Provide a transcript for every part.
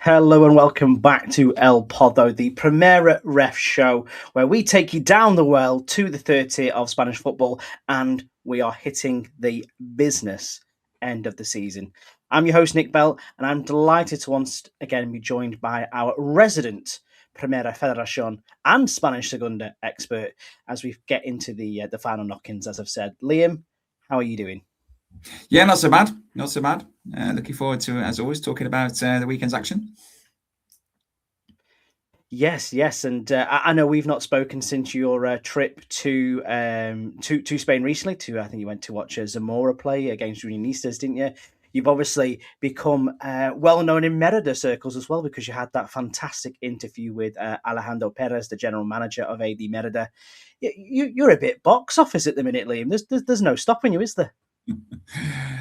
Hello and welcome back to El Podo, the Primera REF show, where we take you down the well to the 30 of Spanish football, and we are hitting the business end of the season. I'm your host, Nick Bell, and I'm delighted to once again be joined by our resident Primera Federación and Spanish Segunda expert as we get into the final knock-ins, as I've said. Liam, how are you doing? Yeah, not so bad. Not so bad. Looking forward to, as always, talking about the weekend's action. Yes, and I know we've not spoken since your trip to Spain recently. I think you went to watch Zamora play against Unionistas, didn't you? You've obviously become well known in Merida circles as well because you had that fantastic interview with Alejandro Perez, the general manager of AD Merida. You're a bit box office at the minute, Liam. There's no stopping you, is there?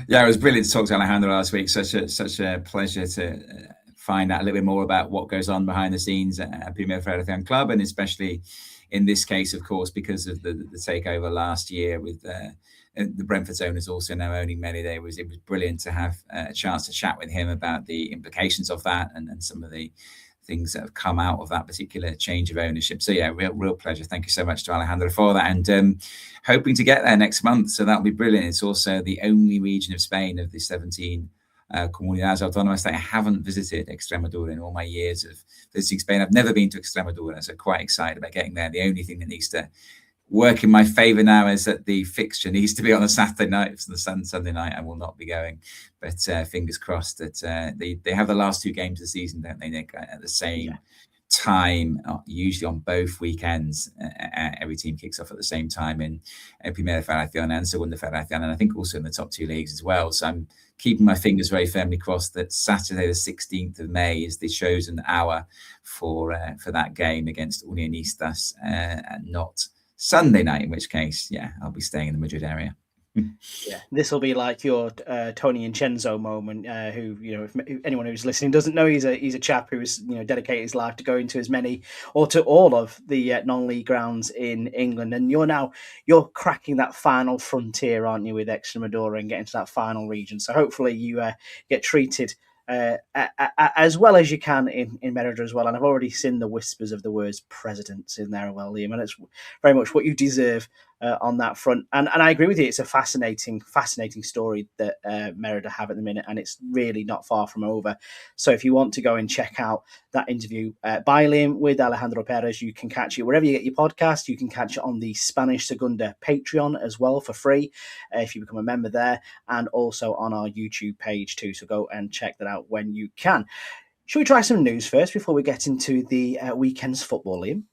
Yeah, it was brilliant to talk to Alejandro last week. Such a pleasure to find out a little bit more about what goes on behind the scenes at Primera RFEF Club, and especially in this case, of course, because of the takeover last year with the Brentford's owners also now owning Merida. It was brilliant to have a chance to chat with him about the implications of that and some of the things that have come out of that particular change of ownership. So yeah, real pleasure. Thank you so much to Alejandro for that, and hoping to get there next month. So that'll be brilliant. It's also the only region of Spain of the 17 comunidades autónomas that I haven't visited Extremadura in all my years of visiting Spain. I've never been to Extremadura, so quite excited about getting there. The only thing that needs to work in my favour now is that the fixture needs to be on a Saturday night. If it's on the Sunday night, I will not be going. But fingers crossed that they have the last two games of the season, don't they, Nick, at the same time, usually on both weekends. Every team kicks off at the same time in Primera Federación and Segunda Federación, and I think also in the top two leagues as well. So I'm keeping my fingers very firmly crossed that Saturday the 16th of May is the chosen hour for that game against Unionistas, and not Sunday night, in which case, I'll be staying in the Madrid area. Yeah, this will be like your Tony Vincenzo moment. Who, if anyone who's listening doesn't know, he's a chap who's dedicated his life to going to as many or to all of the non-league grounds in England. And you're cracking that final frontier, aren't you, with Extremadura and getting to that final region. So hopefully you get treated as well as you can in Merida as well. And I've already seen the whispers of the words presidents in there as well, Liam, and it's very much what you deserve on that front. And I agree with you. It's a fascinating story that Merida have at the minute, and it's really not far from over. So if you want to go and check out that interview by Liam with Alejandro Perez, you can catch it wherever you get your podcast. You can catch it on the Spanish Segunda Patreon as well for free if you become a member there, and also on our YouTube page too. So go and check that out when you can. Should we try some news first before we get into the weekend's football, Liam?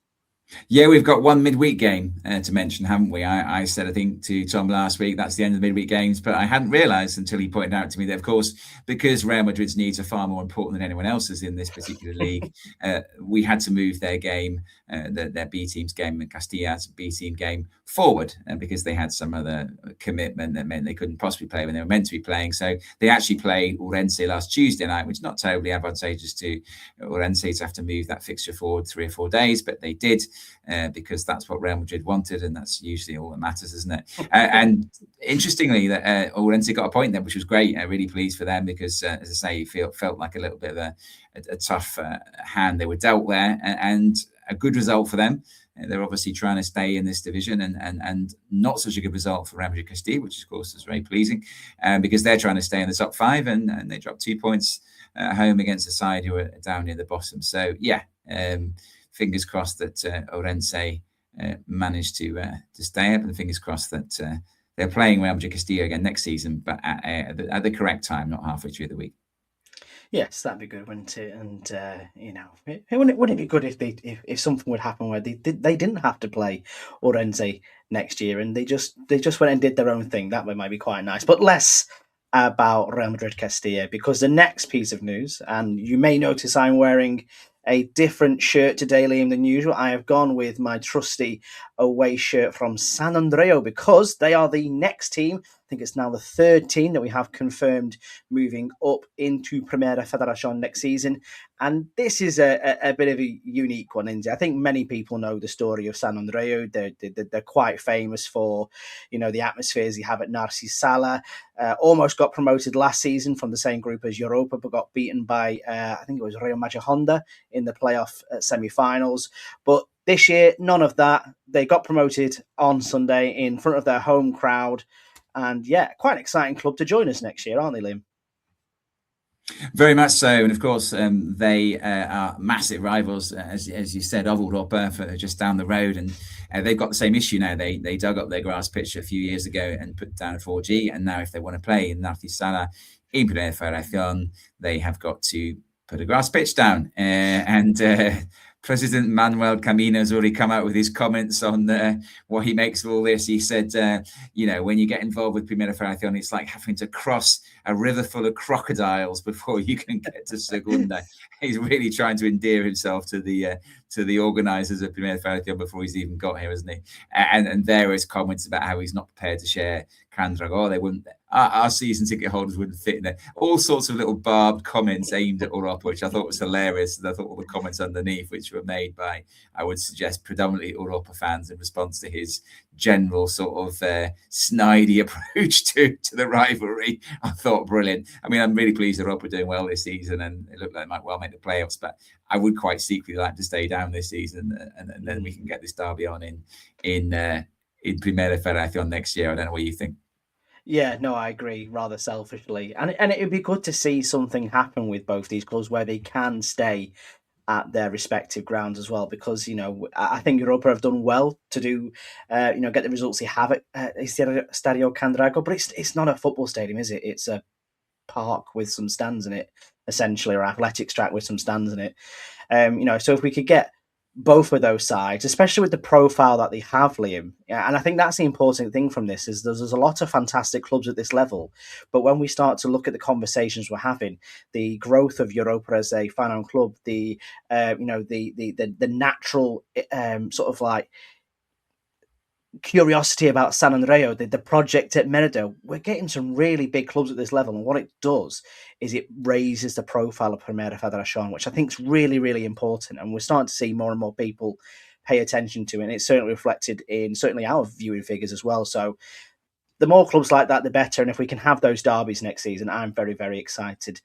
Yeah, we've got one midweek game to mention, haven't we? I said, I think, to Tom last week, that's the end of the midweek games, but I hadn't realised until he pointed out to me that, of course, because Real Madrid's needs are far more important than anyone else's in this particular league, we had to move their game, their B team's game and Castilla's B team game forward, because they had some other commitment that meant they couldn't possibly play when they were meant to be playing. So they actually played Orense last Tuesday night, which is not terribly advantageous to Orense to have to move that fixture forward 3 or 4 days, but they did. Because that's what Real Madrid wanted, and that's usually all that matters, isn't it? And interestingly, that Orense got a point there, which was great. Really pleased for them because, as I say, felt like a little bit of a tough hand they were dealt there, and a good result for them. They're obviously trying to stay in this division, and not such a good result for Real Madrid Castilla, which of course is very pleasing, because they're trying to stay in the top 5, and they dropped 2 points at home against a side who are down near the bottom. So fingers crossed that Orense managed to stay up, and fingers crossed that they're playing Real Madrid Castilla again next season, but at the correct time, not halfway through the week. Yes, that'd be good, wouldn't it? And wouldn't it be good if something would happen where they didn't have to play Orense next year, and they just went and did their own thing. That might be quite nice. But less about Real Madrid Castilla, because the next piece of news, and you may notice I'm wearing a different shirt today, Liam, than usual. I have gone with my trusty away shirt from San Andreu because they are the next team. I think it's now the third team that we have confirmed moving up into Primera Federación next season. And this is a bit of a unique one, isn't it? I think many people know the story of San Andreu. They're quite famous for, the atmospheres they have at Narcís Sala. Almost got promoted last season from the same group as Europa, but got beaten by, I think it was Rio Majadahonda in the playoff semi-finals. But this year, none of that. They got promoted on Sunday in front of their home crowd. And yeah, quite an exciting club to join us next year, aren't they, Liam? Very much so, and of course they are massive rivals, as you said, of Europa, for just down the road, and they've got the same issue now. They dug up their grass pitch a few years ago and put down a 4G, and now if they want to play in Narcís Sala in Primera Federación, they have got to put a grass pitch down, and President Manuel Camino has already come out with his comments on what he makes of all this. He said, when you get involved with Primera Federación, it's like having to cross a river full of crocodiles before you can get to Segunda. He's really trying to endear himself to the organisers of Primera Federación before he's even got here, isn't he? And there are his comments about how he's not prepared to share Can Dragó. They wouldn't. Our season ticket holders wouldn't fit in there. All sorts of little barbed comments aimed at Europa, which I thought was hilarious. And I thought all the comments underneath, which were made by, I would suggest, predominantly Europa fans in response to his general sort of snidey approach to the rivalry, I thought brilliant. I mean, I'm really pleased Europa are doing well this season, and it looked like they might well make the playoffs, but I would quite secretly like to stay down this season, and then we can get this derby on in Primera Federación next year. I don't know what you think. Yeah, no, I agree rather selfishly. And it would be good to see something happen with both these clubs where they can stay at their respective grounds as well, because, I think Europa have done well to do, get the results they have at Estadio Can Dragó, but it's not a football stadium, is it? It's a park with some stands in it, essentially, or athletics track with some stands in it. So if we could get both of those sides, especially with the profile that they have, Liam. And I think that's the important thing from this is there's a lot of fantastic clubs at this level. But when we start to look at the conversations we're having, the growth of Europa as a fan-owned club, the natural sort of like curiosity about San Andreu, the project at Merida, we're getting some really big clubs at this level. And what it does is it raises the profile of Primera Federación, which I think is really, really important. And we're starting to see more and more people pay attention to it. And it's certainly reflected in certainly our viewing figures as well. So the more clubs like that, the better. And if we can have those derbies next season, I'm very, very excited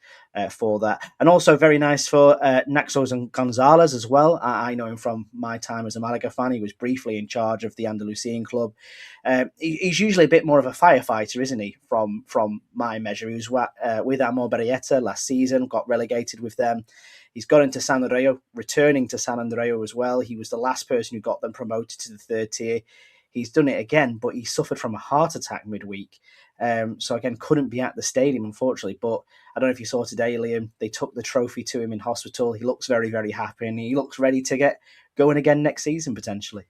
for that. And also very nice for Naxos and Gonzalez as well. I know him from my time as a Malaga fan. He was briefly in charge of the Andalusian club. He's usually a bit more of a firefighter, isn't he, from my measure? He was with Amor Berrieta last season, got relegated with them. He's got into San Andreu, returning to San Andreu as well. He was the last person who got them promoted to the third tier. He's done it again, but he suffered from a heart attack midweek. So again, couldn't be at the stadium, unfortunately. But I don't know if you saw today, Liam, they took the trophy to him in hospital. He looks very, very happy, and he looks ready to get going again next season, potentially.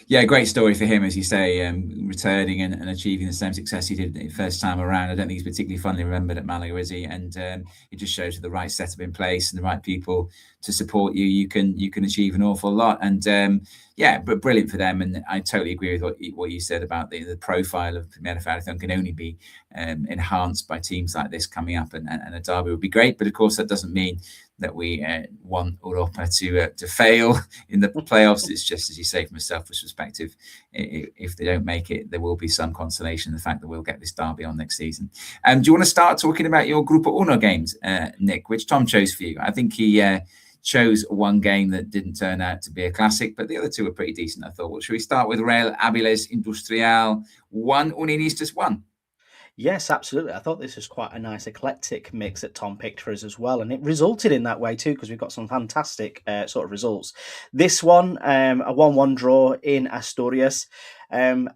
Yeah, great story for him, as you say, returning and achieving the same success he did the first time around. I don't think he's particularly fondly remembered at Malaga, is he? And it just shows with the right setup in place and the right people to support you, you can achieve an awful lot. And but brilliant for them. And I totally agree with what you said about the profile of Primera Federación can only be enhanced by teams like this coming up, and a derby would be great. But of course, that doesn't mean that we want Europa to fail in the playoffs. It's just, as you say, from a selfish perspective, if they don't make it, there will be some consolation in the fact that we'll get this derby on next season. Do you want to start talking about your Grupo Uno games, Nick, which Tom chose for you? I think he chose one game that didn't turn out to be a classic, but the other two were pretty decent, I thought. Well, should we start with Real Avilés Industrial 1, Unionistas 1? Yes, absolutely. I thought this was quite a nice eclectic mix that Tom picked for us as well. And it resulted in that way too, because we've got some fantastic sort of results. This one, a 1-1 draw in Asturias.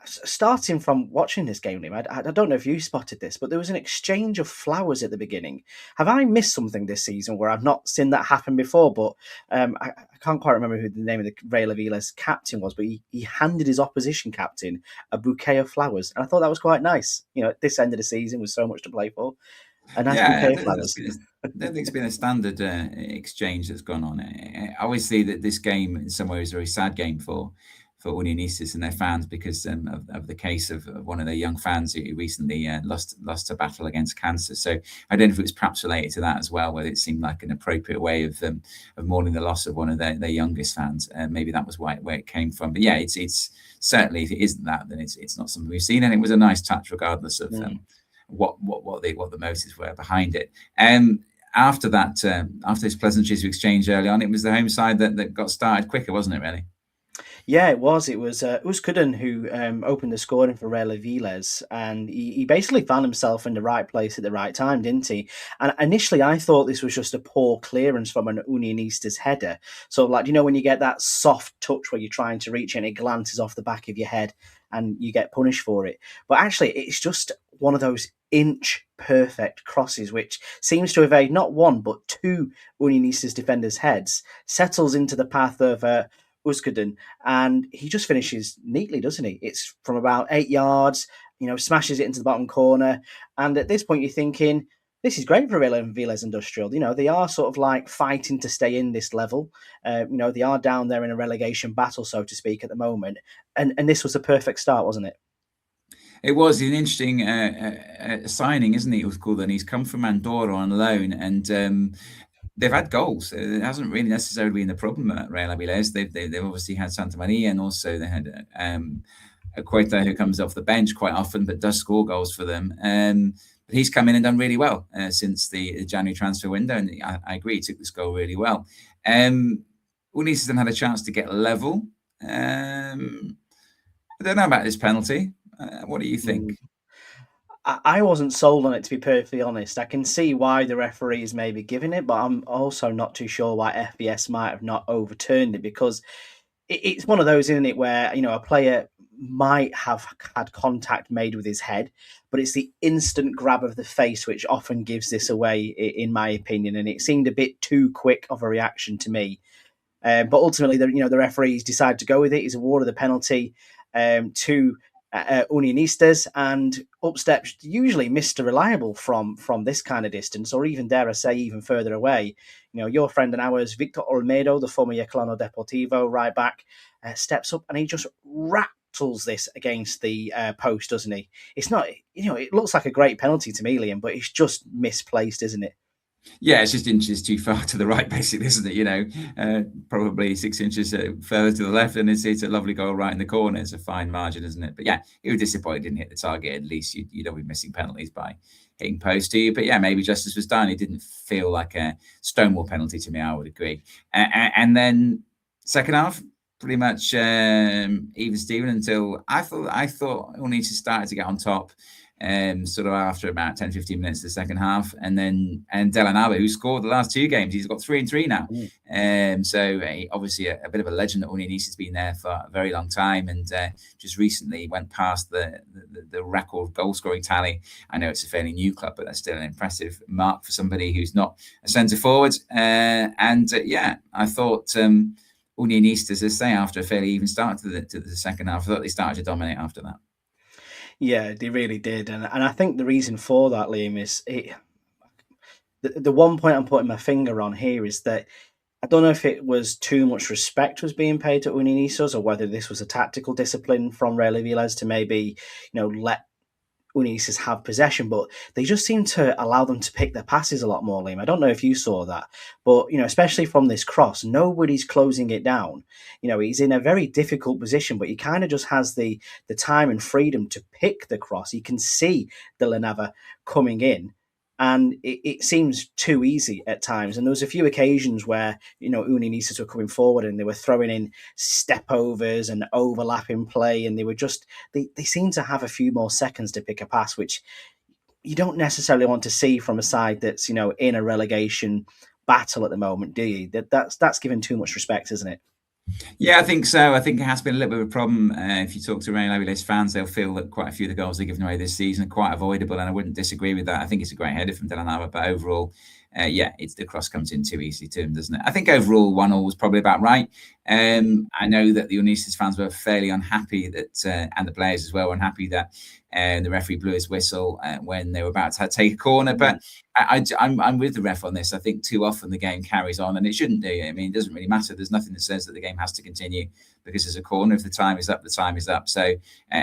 Starting from watching this game, Liam, I don't know if you spotted this, but there was an exchange of flowers at the beginning. Have I missed something this season where I've not seen that happen before? But I can't quite remember who the name of the Real Avilés captain was, but he handed his opposition captain a bouquet of flowers. And I thought that was quite nice. At this end of the season with so much to play for. A nice bouquet of flowers. I don't think it's been a standard exchange that's gone on. Obviously, that this game in some ways is a very sad game for Unionistas and their fans because of the case of one of their young fans who recently lost a battle against cancer. So I don't know if it was perhaps related to that as well, whether it seemed like an appropriate way of mourning the loss of one of their youngest fans. Maybe that was where it came from. But yeah, it's certainly, if it isn't that, then it's not something we've seen, and it was a nice touch regardless of what the motives were behind it. After that, after those pleasantries we exchanged early on, it was the home side that got started quicker, wasn't it? Really. Yeah, it was. It was Uskudden who opened the scoring for Viles, and he basically found himself in the right place at the right time, didn't he? And initially, I thought this was just a poor clearance from an Unionista's header. So, like, you know, when you get that soft touch where you're trying to reach it and it glances off the back of your head and you get punished for it. But actually, it's just one of those inch perfect crosses, which seems to evade not one, but two Unionista's defenders' heads, settles into the path of Uskudden, and he just finishes neatly, doesn't he? It's from about 8 yards, you know, smashes it into the bottom corner. And at this point, you're thinking, this is great for Viles Industrial. You know, they are sort of like fighting to stay in this level. You know, they are down there in a relegation battle, so to speak, at the moment. And this was a perfect start, wasn't it? It was an interesting signing, isn't it? It was called, and he's come from Andorra on loan, and they've had goals. It hasn't really necessarily been the problem at Real Avilés. They've obviously had Santa Maria, and also they had a Cueta who comes off the bench quite often, but does score goals for them. But he's come in and done really well since the January transfer window, and I agree, he took this goal really well. Unitas then had a chance to get level. I don't know about this penalty. What do you think? I wasn't sold on it, to be perfectly honest. I can see why the referee is maybe giving it, but I'm also not too sure why FBS might have not overturned it, because it's one of those, isn't it, where, you know, a player might have had contact made with his head, but it's the instant grab of the face which often gives this away, in my opinion, and it seemed a bit too quick of a reaction to me. But ultimately, the referees decided to go with it. He's awarded the penalty to Unionistas, and up steps usually Mr. Reliable from this kind of distance, or even, dare I say, even further away. You know, your friend and ours, Victor Olmedo, the former Yeclano Deportivo right back, steps up and he just rattles this against the post, doesn't he? It's not, you know, it looks like a great penalty to me, Liam, but it's just misplaced, isn't it? Yeah, it's just inches too far to the right, basically, isn't it? You know, probably 6 inches further to the left, and it's a lovely goal right in the corner. It's a fine margin, isn't it? But yeah, he was disappointed, didn't hit the target. At least you don't be missing penalties by hitting post, do you? But yeah, maybe justice was done. It didn't feel like a Stonewall penalty to me, I would agree. And then second half, pretty much even Steven, until I thought Unitas started to get on top. Sort of after about 10-15 minutes of the second half, and Delanava, who scored the last 2 games, he's got 3 and 3 now. So obviously a bit of a legend at Unitas, has been there for a very long time, and just recently went past the record goal scoring tally. I know it's a fairly new club, but that's still an impressive mark for somebody who's not a centre forward. Yeah, I thought Unionistas, as I say, after a fairly even start to the second half, I thought they started to dominate after that. Yeah, they really did, and I think the reason for that, Liam, is the one point I'm putting my finger on here is that I don't know if it was too much respect was being paid to Unionistas, or whether this was a tactical discipline from Real Vilas to maybe, you know, let Unitas have possession, but they just seem to allow them to pick their passes a lot more, Liam. I don't know if you saw that, but, you know, especially from this cross, nobody's closing it down. You know, he's in a very difficult position, but he kind of just has the time and freedom to pick the cross. He can see the Lanava coming in, and it seems too easy at times. And there was a few occasions where, you know, Unionistas were coming forward and they were throwing in step overs and overlapping play, and they were just they seem to have a few more seconds to pick a pass, which you don't necessarily want to see from a side that's, you know, in a relegation battle at the moment, do you? That's given too much respect, isn't it? Yeah, I think so. I think it has been a little bit of a problem. If you talk to Real Avilés fans, they'll feel that quite a few of the goals they're giving away this season are quite avoidable, and I wouldn't disagree with that. I think it's a great header from Delanava, but overall, yeah, the cross comes in too easily to him, doesn't it? I think overall 1-1 was probably about right. I know that the Unitas fans were fairly unhappy that, and the players as well were unhappy that the referee blew his whistle when they were about to take a corner. But I'm with the ref on this. I think too often the game carries on, and it shouldn't do. I mean, it doesn't really matter. There's nothing that says that the game has to continue because there's a corner. If the time is up, the time is up. So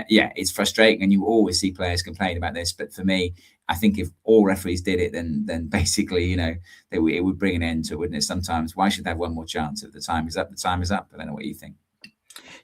yeah, it's frustrating, and you always see players complain about this. But for me, I think if all referees did it, then basically, you know, it would bring an end to it, wouldn't it? Sometimes, why should they have one more chance? If the time is up, the time is up. I don't know what you think.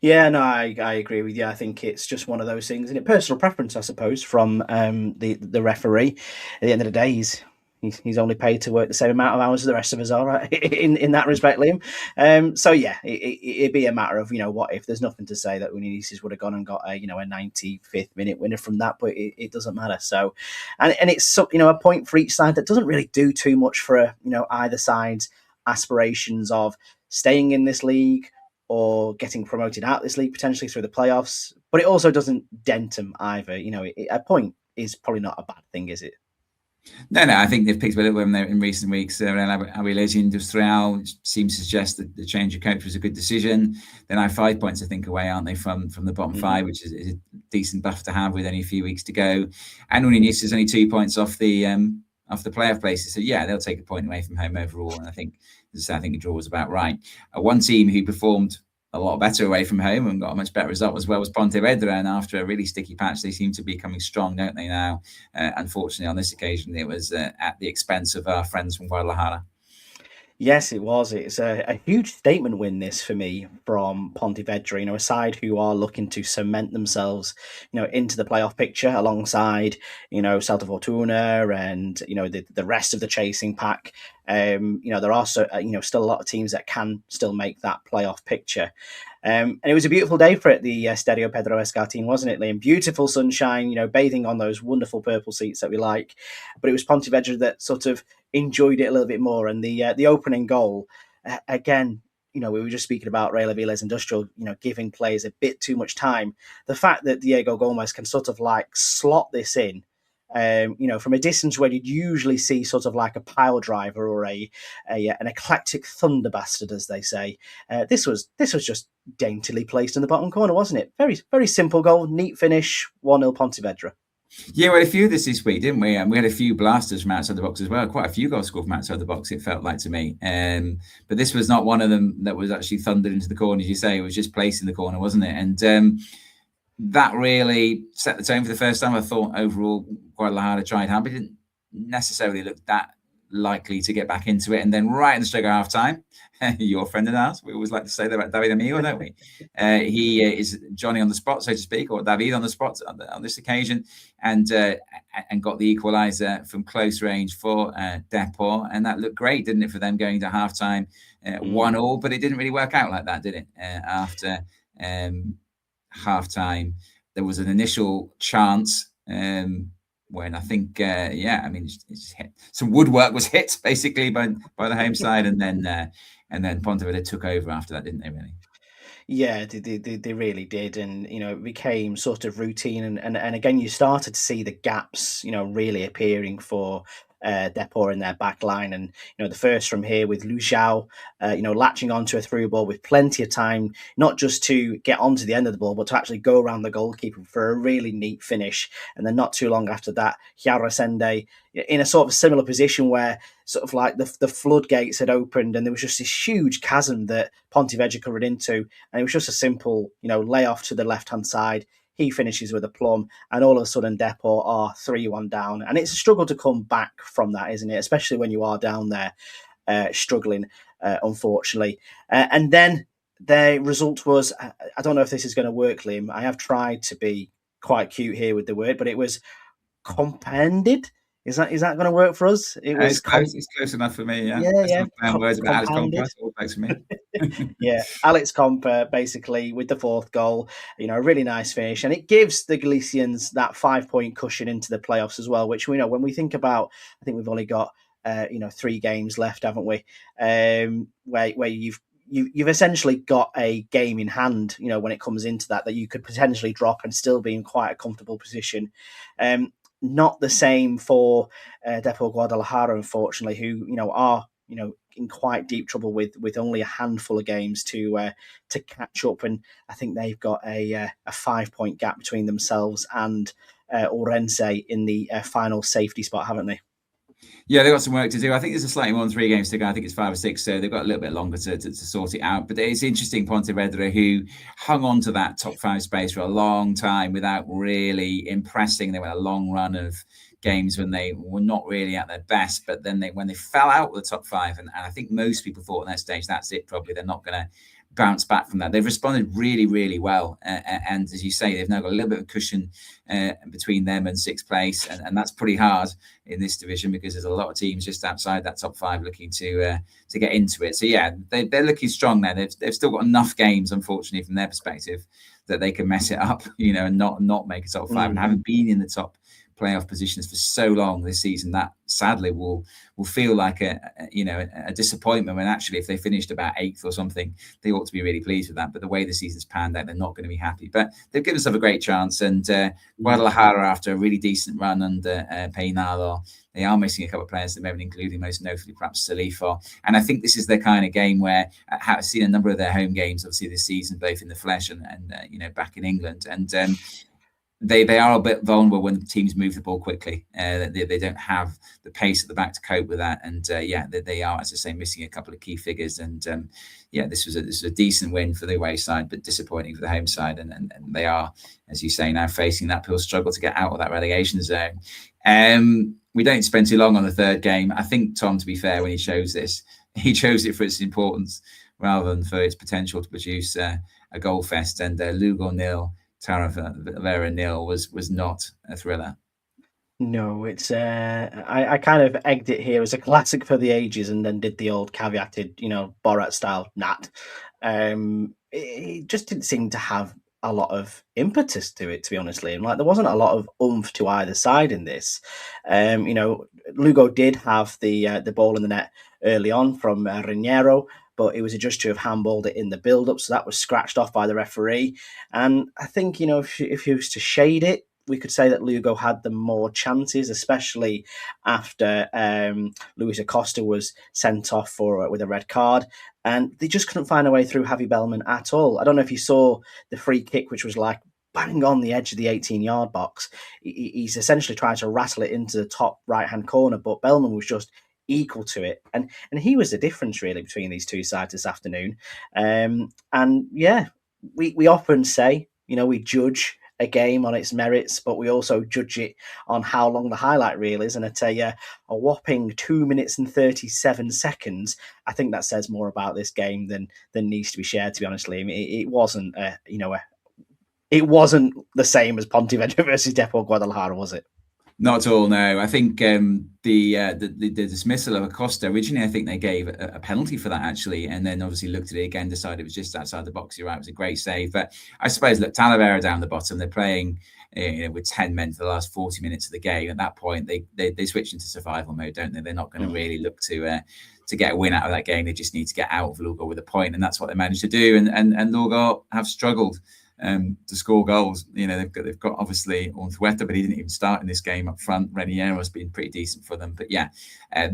Yeah, no, I agree with you. I think it's just one of those things, and it personal preference, I suppose, from the referee. At the end of the day, he's only paid to work the same amount of hours as the rest of us are, right? in that respect, Liam. So yeah, it'd be a matter of, you know, what if there's nothing to say that Unices would have gone and got a, you know, a 95th minute winner from that, but it doesn't matter. So, and it's, you know, a point for each side that doesn't really do too much for you know, either side's aspirations of staying in this league or getting promoted out this league potentially through the playoffs. But it also doesn't dent them either. You know, a point is probably not a bad thing, is it? No, I think they've picked a little bit in recent weeks. Relegation Industrial seems to suggest that the change of coach was a good decision. They're now 5 points, I think, away, aren't they, from the bottom five, which is a decent buff to have with only a few weeks to go. And Unices is only 2 points off the playoff places. So yeah, they'll take a point away from home overall. And I think the draw was about right. One team who performed a lot better away from home and got a much better result as well was Pontevedra, and after a really sticky patch, they seem to be coming strong, don't they now? Unfortunately, on this occasion, it was at the expense of our friends from Guadalajara. Yes, it was. It's a huge statement win, this, for me, from Pontevedra, you know, a side who are looking to cement themselves, you know, into the playoff picture alongside, you know, Celta Fortuna and, you know, the rest of the chasing pack. You know, there are you know, still a lot of teams that can still make that playoff picture. And it was a beautiful day for it, the Estadio Pedro Escartin, wasn't it, Liam? Beautiful sunshine, you know, bathing on those wonderful purple seats that we like. But it was Pontevedra that sort of enjoyed it a little bit more. And the opening goal, again, you know, we were just speaking about Real Avila's Industrial, you know, giving players a bit too much time. The fact that Diego Gomez can sort of like slot this in, you know, from a distance where you'd usually see sort of like a pile driver or an eclectic thunder bastard, as they say. This was just daintily placed in the bottom corner, wasn't it? Very, very simple goal, neat finish, 1-0 Pontevedra. Yeah, we had a few of this week, didn't we? And we had a few blasters from outside the box as well. Quite a few goals scored from outside the box, it felt like to me. But this was not one of them that was actually thundered into the corner, as you say. It was just placed in the corner, wasn't it? And that really set the tone for the first time. I thought overall Guadalajara tried hard, but didn't necessarily look that likely to get back into it. And then right in the stroke of half time, your friend and ours, we always like to say that about David Amigo, don't we? He is Johnny on the spot, so to speak, or David on the spot on this occasion, and got the equaliser from close range for Depor, and that looked great, didn't it, for them going to half time 1-1, but it didn't really work out like that, did it? After half time, there was an initial chance when I think, I mean, some woodwork was hit basically by the home side, and then Pontevedra took over after that, didn't they? Really? Yeah, they really did, and you know, it became sort of routine, and again, you started to see the gaps, you know, really appearing for Depor in their back line. And you know, the first from here with Lujao, you know, latching onto a through ball with plenty of time, not just to get onto the end of the ball, but to actually go around the goalkeeper for a really neat finish. And then not too long after that, Sende in a sort of similar position where sort of like the floodgates had opened and there was just this huge chasm that Pontevedra could run into, and it was just a simple, you know, layoff to the left hand side. He finishes with a plum, and all of a sudden Depor are 3-1 down. And it's a struggle to come back from that, isn't it? Especially when you are down there struggling, unfortunately. And then the result was, I don't know if this is going to work, Liam. I have tried to be quite cute here with the word, but it was compended. Is that going to work for us? It's close enough for me. Yeah. Words about Alex Compa, all thanks for me. Yeah, Alex Compa basically with the fourth goal, you know, a really nice finish, and it gives the Galicians that 5-point cushion into the playoffs as well. Which we know when we think about, I think we've only got 3 games left, haven't we? Where you've essentially got a game in hand, you know, when it comes into that you could potentially drop and still be in quite a comfortable position. Not the same for Depor Guadalajara, unfortunately, who, you know, are, you know, in quite deep trouble with only a handful of games to catch up, and I think they've got a 5-point gap between themselves and Orense in the final safety spot, haven't they? Yeah, they've got some work to do. I think there's a slightly more than 3 games to go. I think it's 5 or 6, so they've got a little bit longer to sort it out. But it's interesting, Pontevedra, who hung on to that top 5 space for a long time without really impressing. They went a long run of games when they were not really at their best, but then when they fell out with the top 5, and I think most people thought at that stage, that's it, probably. They're not going to bounce back from that. They've responded really, really well. And as you say, they've now got a little bit of cushion between them and 6th place. And that's pretty hard in this division because there's a lot of teams just outside that top 5 looking to get into it. So, yeah, they're looking strong there. They've still got enough games, unfortunately, from their perspective, that they can mess it up, and not make a top 5. And haven't been in the top playoff positions for so long this season, that sadly will feel like a disappointment, when actually if they finished about 8th or something, they ought to be really pleased with that. But the way the season's panned out, they're not going to be happy. But they've given themselves a great chance, and Guadalajara, after a really decent run under Peinado, they are missing a couple of players at the moment, including most notably perhaps Salifo. And I think this is the kind of game where I've seen a number of their home games, obviously this season, both in the flesh and back in England. And they are a bit vulnerable when teams move the ball quickly. They don't have the pace at the back to cope with that. And they are, as I say, missing a couple of key figures. And this was a decent win for the away side, but disappointing for the home side. And they are, as you say, now facing that uphill struggle to get out of that relegation zone. We don't spend too long on the third game. I think, Tom, to be fair, when he chose this, he chose it for its importance rather than for its potential to produce a goal fest. And Lugo 0, Talavera 0 was not a thriller. No, it's I kind of egged it here as a classic for the ages, and then did the old caveated, Borat style nat. It just didn't seem to have a lot of impetus to it, to be honest, Liam. Like, there wasn't a lot of oomph to either side in this. Lugo did have the ball in the net early on from Raniero, but it was adjudged to have handballed it in the build-up, so that was scratched off by the referee. And I think, if he was to shade it, we could say that Lugo had the more chances, especially after Luis Acosta was sent off with a red card. And they just couldn't find a way through Javi Bellman at all. I don't know if you saw the free kick, which was like bang on the edge of the 18-yard box. He's essentially trying to rattle it into the top right-hand corner, but Bellman was just equal to it. And he was the difference, really, between these two sides this afternoon. We often say, we judge a game on its merits, but we also judge it on how long the highlight reel is. And I tell you, a whopping 2 minutes and 37 seconds, I think that says more about this game than needs to be shared, to be honest, Liam. It wasn't, it wasn't the same as Pontevedra versus Depor Guadalajara, was it? Not at all, no. I think the dismissal of Acosta, originally I think they gave a penalty for that, actually, and then obviously looked at it again, decided it was just outside the box. You're right, it was a great save. But I suppose, look, Talavera down the bottom, they're playing with 10 men for the last 40 minutes of the game. At that point, they switch into survival mode, don't they? They're not going to really look to get a win out of that game. They just need to get out of Lugo with a point, and that's what they managed to do. And Lugo have struggled to score goals. They've got obviously Unzueta, but he didn't even start in this game up front. Reniero's been pretty decent for them, but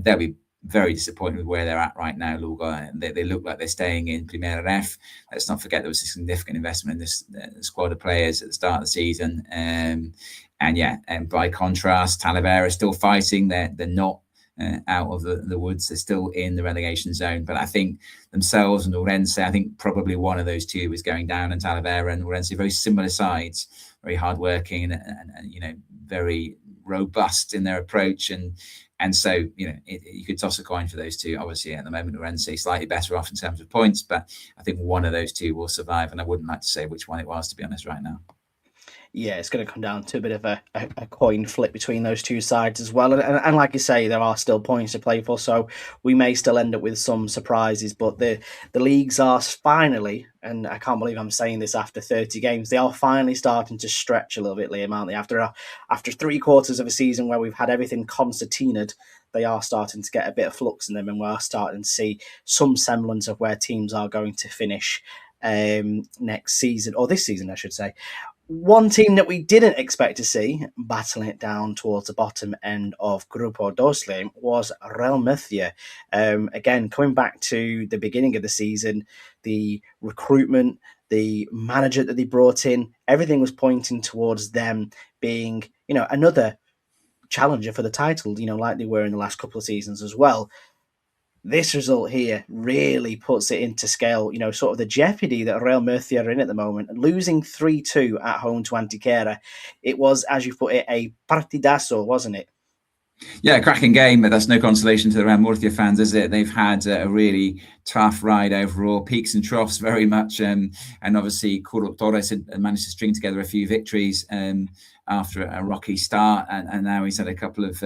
they'll be very disappointed with where they're at right now, Lugo. They look like they're staying in Primera RFEF. Let's not forget there was a significant investment in this squad of players at the start of the season. And by contrast, Talavera is still fighting. They're not out of the woods. They're still in the relegation zone. But I think themselves and Orense, I think probably one of those two is going down, and Talavera and Orense, very similar sides, very hardworking and very robust in their approach. And so, you could toss a coin for those two. Obviously, at the moment, Orense slightly better off in terms of points, but I think one of those two will survive. And I wouldn't like to say which one it was, to be honest, right now. Yeah, it's going to come down to a bit of a coin flip between those two sides as well. And like you say, there are still points to play for, so we may still end up with some surprises. But the leagues are finally, and I can't believe I'm saying this after 30 games, they are finally starting to stretch a little bit, Liam, aren't they? After 3 quarters of a season where we've had everything concertinaed, they are starting to get a bit of flux in them, and we're starting to see some semblance of where teams are going to finish next season, or this season, I should say. One team that we didn't expect to see battling it down towards the bottom end of Grupo Dosle was Real Murcia. Again, coming back to the beginning of the season, the recruitment, the manager that they brought in, everything was pointing towards them being, another challenger for the title, like they were in the last couple of seasons as well. This result here really puts it into scale, sort of the jeopardy that Real Murcia are in at the moment. Losing 3-2 at home to Antequera, it was, as you put it, a partidazo, wasn't it? Yeah, cracking game, but that's no consolation to the Real Murcia fans, is it? They've had a really tough ride overall, peaks and troughs very much. And obviously, Curro Torres had managed to string together a few victories after a rocky start. And now he's had a couple of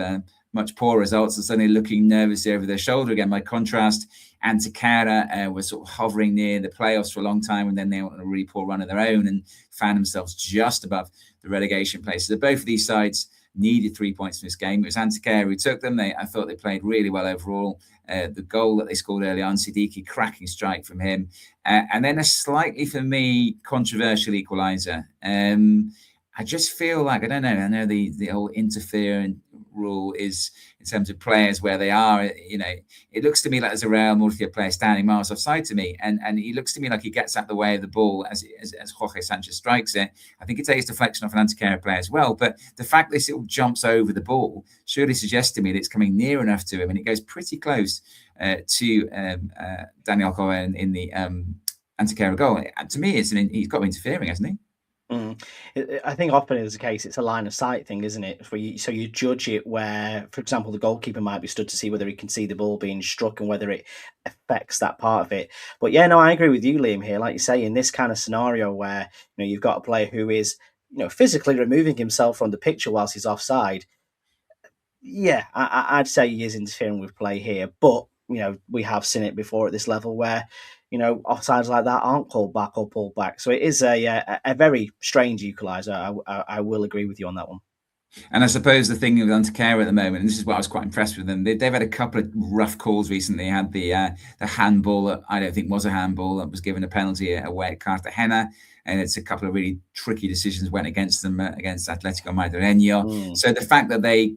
much poor results and suddenly looking nervously over their shoulder again. By contrast, Antequera was sort of hovering near the playoffs for a long time, and then they went on a really poor run of their own and found themselves just above the relegation places. So both of these sides needed 3 points in this game. It was Antequera who took them. I thought they played really well overall. The goal that they scored early on, Siddiqui, cracking strike from him. And then a slightly, for me, controversial equaliser. I just feel like, I don't know, I know the whole interfering rule is in terms of players where they are, it looks to me like there's a Real Murcia player standing miles offside to me. And he looks to me like he gets out the way of the ball as Jorge Sanchez strikes it. I think it takes deflection off an Antequera player as well. But the fact that it jumps over the ball surely suggests to me that it's coming near enough to him. And it goes pretty close to Daniel Cohen in the Antequera goal. And to me, he's got to be interfering, hasn't he? I think often is the case, it's a line of sight thing, isn't it? So you judge it where, for example, the goalkeeper might be stood to see whether he can see the ball being struck and whether it affects that part of it. But yeah, no, I agree with you, Liam, here. Like you say, in this kind of scenario where you've got a player who is physically removing himself from the picture whilst he's offside, yeah, I'd say he is interfering with play here. But we have seen it before at this level where offsides like that aren't called back or pulled back. So it is a very strange equaliser. I will agree with you on that one. And I suppose the thing with Antequera at the moment, and this is what I was quite impressed with them, they've had a couple of rough calls recently. They had the handball that I don't think was a handball that was given a penalty away at Cartagena. And it's a couple of really tricky decisions went against them, against Atletico Madrileño. So the fact that they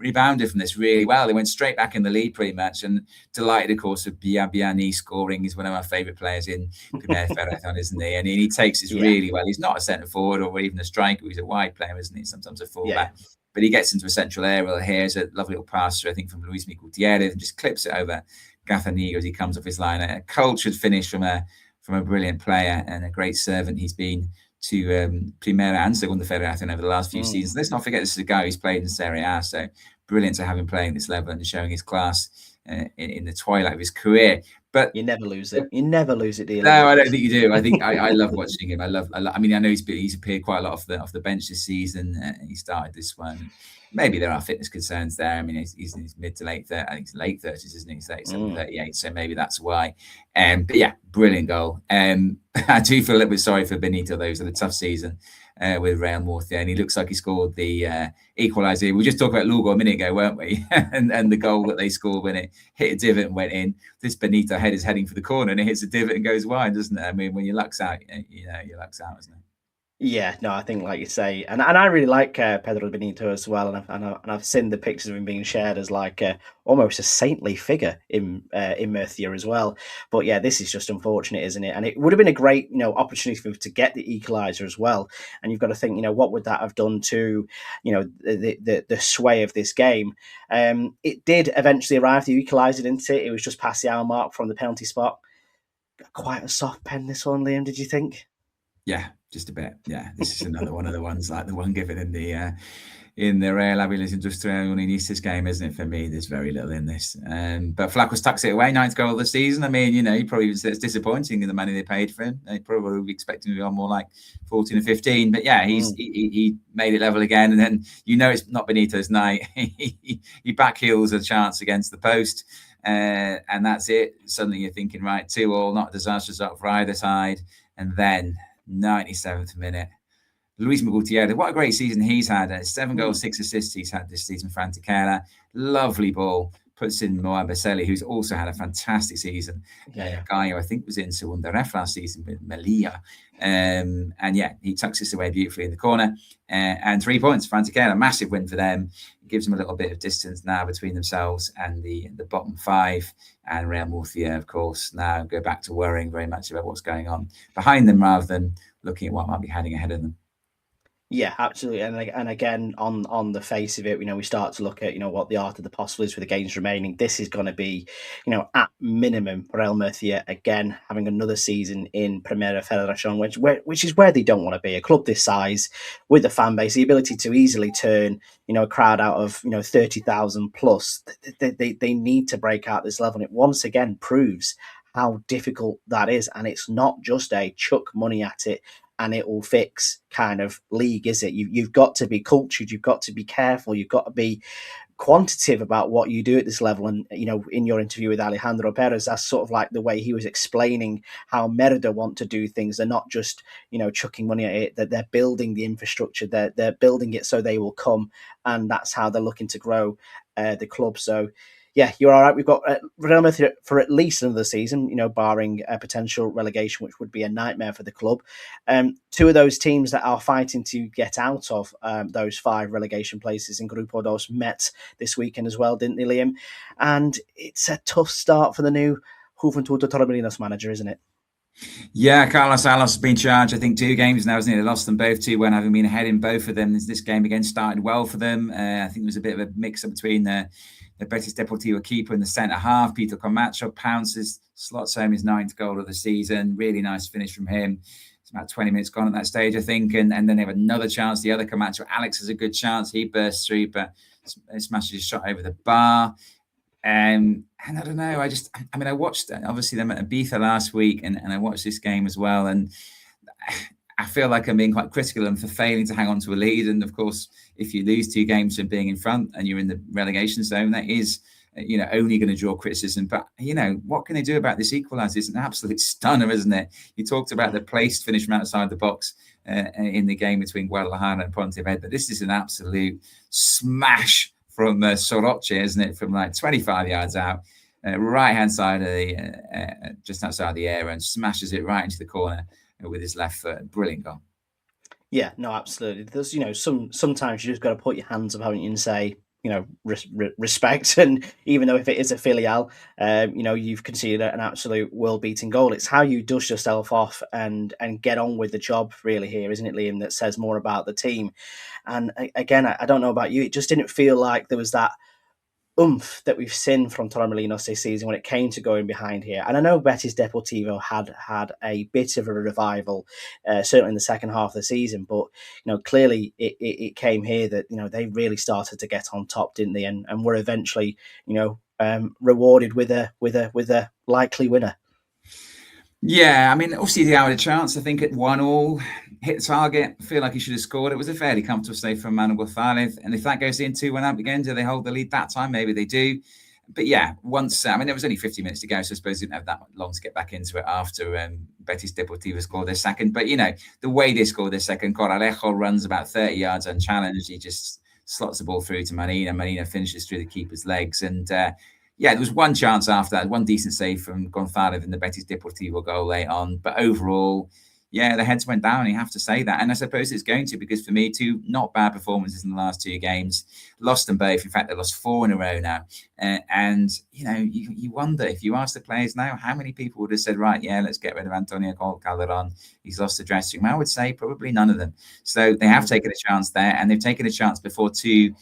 rebounded from this really well. They went straight back in the lead pretty much, and delighted, of course, with Biabiani scoring. He's one of my favourite players in Primera RFEF, isn't he? And he takes this really well. He's not a centre forward or even a striker. He's a wide player, isn't he? Sometimes a fullback. Yeah. But he gets into a central area. Here's a lovely little pass, I think, from Luis Miguel Gutierrez, and just clips it over Gazaniga as he comes off his line. A cultured finish from a brilliant player and a great servant he's been to Primera and Segunda Federación over the last few seasons. Let's not forget this is a guy who's played in Serie A, so brilliant to have him playing this level and showing his class in the twilight of his career. But you never lose it. You never lose it, do you? No, I don't think you do. I think I love watching him. I mean, I know he's appeared quite a lot off the bench this season. He started this one. Maybe there are fitness concerns there. I mean, he's in his mid to late 30s. I think he's late 30s, isn't he? 37, 38. So maybe that's why. But yeah, brilliant goal. I do feel a little bit sorry for Benito, though. It was a tough season with Real Murcia, and he looks like he scored the equaliser. We just talked about Lugo a minute ago, weren't we? and the goal that they scored when it hit a divot and went in. This Benito head is heading for the corner, and it hits a divot and goes wide, doesn't it? I mean, when your luck's out, your luck's out, isn't it? Yeah, no, I think like you say, and I really like Pedro Benito as well, and I've seen the pictures of him being shared as like almost a saintly figure in Murcia as well. But yeah, this is just unfortunate, isn't it? And it would have been a great opportunity for him to get the equaliser as well. And you've got to think, what would that have done to the sway of this game? It did eventually arrive. The equaliser, didn't it? It was just past the hour mark from the penalty spot. Quite a soft pen, this one, Liam. Did you think? Yeah, just a bit. Yeah, this is another one of the ones like the one given in the Real Avilés Industrial Unionistas game, isn't it? For me, there's very little in this. But Flacos tucks it away, 9th goal of the season. I mean, he probably was disappointing in the money they paid for him. They probably would be expecting to be on more like 14 or 15. But yeah, he made it level again. And then it's not Benito's night. He backheels a chance against the post. And that's it. Suddenly you're thinking, right, 2-2, not a disastrous result for either side. And then 97th minute, Luis Miguel Gutierrez, what a great season he's had. 7 goals, 6 assists he's had this season for Antequera. Lovely ball. Puts in Moa Baselli, who's also had a fantastic season. A guy who I think was in Segunda RFEF last season with Melilla. And yeah, he tucks this away beautifully in the corner. And 3 points for Antequera. Massive win for them. It gives them a little bit of distance now between themselves and the bottom 5. And Real Murcia, of course, now go back to worrying very much about what's going on behind them rather than looking at what might be heading ahead of them. Yeah, absolutely. And again, on the face of it, we start to look at what the art of the possible is with the games remaining. This is going to be, at minimum, Real Murcia again having another season in Primera Federación, which is where they don't want to be. A club this size with the fan base, the ability to easily turn a crowd out of 30,000 plus. They need to break out this level, and it once again proves how difficult that is. And it's not just a chuck money at it and it will fix kind of league, is it? You've got to be cultured, you've got to be careful, you've got to be quantitative about what you do at this level. And in your interview with Alejandro Perez, that's sort of like the way he was explaining how Merida want to do things. They're not just chucking money at it, that they're building the infrastructure, they're building it so they will come, and that's how they're looking to grow the club. So yeah, you're all right. We've got Real Madrid for at least another season, barring a potential relegation, which would be a nightmare for the club. Two of those teams that are fighting to get out of those 5 relegation places in Grupo dos met this weekend as well, didn't they, Liam? And it's a tough start for the new Juventud de Torremolinos manager, isn't it? Yeah, Carlos Salas has been charged, I think, 2 games now, hasn't he? They lost them both 2-1, having been ahead in both of them. This game again started well for them. I think there was a bit of a mix-up between the Betis Deportivo keeper and the centre-half. Peter Camacho pounces, slots home his 9th goal of the season. Really nice finish from him. It's about 20 minutes gone at that stage, I think. And then they have another chance. The other Camacho, Alex, has a good chance. He bursts through, but smashes his shot over the bar. And I don't know. I watched obviously them at Ibiza last week, and I watched this game as well. And I feel like I'm being quite critical of them for failing to hang on to a lead. And of course, if you lose 2 games from being in front and you're in the relegation zone, that is, only going to draw criticism. But what can they do about this equaliser? It's an absolute stunner, isn't it? You talked about the placed finish from outside the box in the game between Guadalajara and Pontevedra. This is an absolute smash from Soroche, isn't it? From like 25 yards out, right hand side of the just outside the area, and smashes it right into the corner with his left foot. Brilliant goal. Yeah, no, absolutely. There's sometimes you just got to put your hands up, haven't you, and say respect. And even though if it is a filial, you've conceded an absolute world-beating goal. It's how you dust yourself off and get on with the job, really, here, isn't it, Liam? That says more about the team. And again, I don't know about you, it just didn't feel like there was that oomph that we've seen from Torremolinos this season when it came to going behind here. And I know Betis Deportivo had a bit of a revival, certainly in the second half of the season, but clearly it came here that they really started to get on top, didn't they? And were eventually rewarded with a likely winner. Yeah, I mean, obviously they had a chance. I think at 1-1, hit the target. I feel like he should have scored. It was a fairly comfortable save from Manuel Gonzalez. And if that goes in 2-1 up again, do they hold the lead that time? Maybe they do. But yeah, there was only 50 minutes to go, so I suppose they didn't have that long to get back into it after Betis Deportivo scored their second. But, the way they scored their second, Coralejo runs about 30 yards unchallenged. He just slots the ball through to Marina. Marina finishes through the keeper's legs. And there was one chance after that, one decent save from Gonzalez in the Betis Deportivo goal late on. But overall, the heads went down. You have to say that. And I suppose it's going to, because for me, 2 not bad performances in the last 2 games. Lost them both. In fact, they lost 4 in a row now. And you wonder, if you ask the players now, how many people would have said, right, let's get rid of Antonio Calderon. He's lost the dressing room. I would say probably none of them. So they have taken a chance there, and they've taken a chance before 2